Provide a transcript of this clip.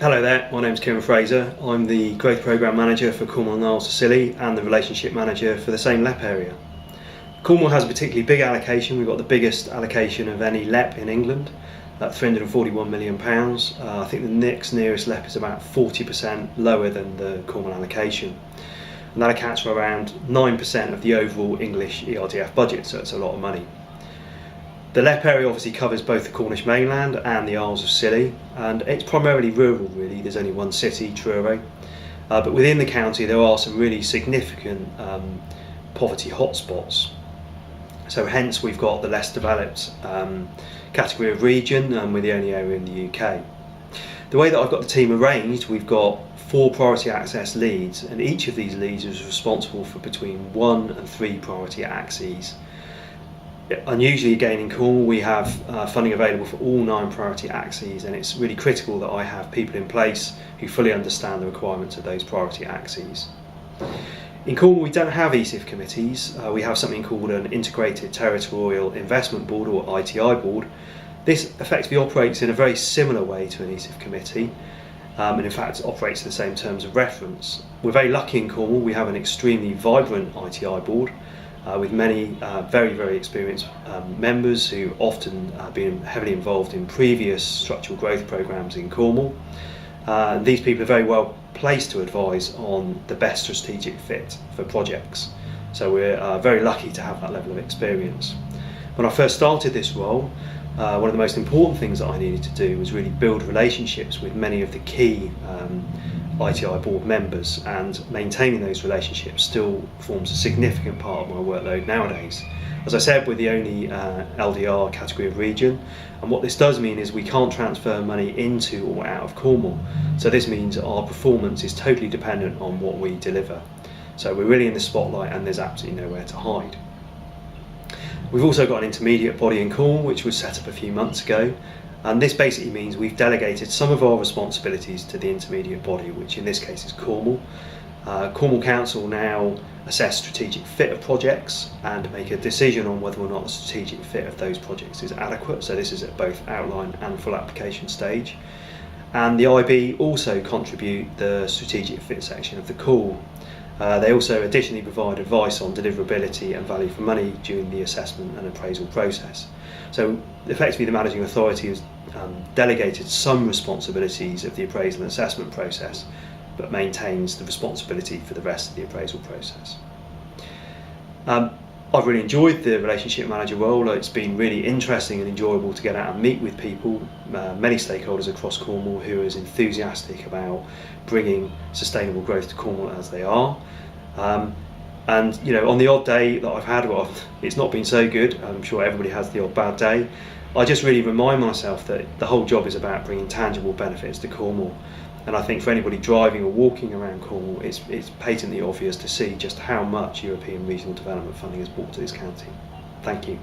Hello there, my name's Keiron Fraser. I'm the Growth Programme Manager for Cornwall and Isles of Scilly and the Relationship Manager for the same LEP area. Cornwall has a particularly big allocation. We've got the biggest allocation of any LEP in England, at £341 million. I think the next nearest LEP is about 40% lower than the Cornwall allocation. And that accounts for around 9% of the overall English ERDF budget, so it's a lot of money. The LEP area obviously covers both the Cornish mainland and the Isles of Scilly, and it's primarily rural really. There's only one city, Truro, but within the county there are some really significant poverty hotspots. So hence we've got the less developed category of region, and we're the only area in the UK. The way that I've got the team arranged, we've got 4 priority access leads, and each of these leads is responsible for between 1 and 3 priority axes. Unusually again in Cornwall we have funding available for all 9 priority axes, and it's really critical that I have people in place who fully understand the requirements of those priority axes. In Cornwall we don't have ESIF committees. We have something called an Integrated Territorial Investment Board, or ITI board. This effectively operates in a very similar way to an ESIF committee, and in fact operates in the same terms of reference. We're very lucky in Cornwall. We have an extremely vibrant ITI board with many very experienced members who often been heavily involved in previous structural growth programmes in Cornwall. These people are very well placed to advise on the best strategic fit for projects. So we're very lucky to have that level of experience. When I first started this role, one of the most important things that I needed to do was really build relationships with many of the key ITI board members, and maintaining those relationships still forms a significant part of my workload nowadays. As I said, we're the only LDR category of region, and what this does mean is we can't transfer money into or out of Cornwall. So this means our performance is totally dependent on what we deliver. So we're really in the spotlight and there's absolutely nowhere to hide. We've also got an intermediate body in Cornwall which was set up a few months ago, and this basically means we've delegated some of our responsibilities to the intermediate body, which in this case is Cornwall. Cornwall Council now assess strategic fit of projects and make a decision on whether or not the strategic fit of those projects is adequate. So this is at both outline and full application stage. And the IB also contribute the strategic fit section of the call. They also additionally provide advice on deliverability and value for money during the assessment and appraisal process. So effectively the managing authority has delegated some responsibilities of the appraisal and assessment process, but maintains the responsibility for the rest of the appraisal process. I've really enjoyed the relationship manager role. It's been really interesting and enjoyable to get out and meet with people, many stakeholders across Cornwall who are as enthusiastic about bringing sustainable growth to Cornwall as they are. And you know, on the odd day that I've had, well, it's not been so good, I'm sure everybody has the odd bad day, I just really remind myself that the whole job is about bringing tangible benefits to Cornwall. And I think for anybody driving or walking around Cornwall, it's patently obvious to see just how much European regional development funding has brought to this county. Thank you.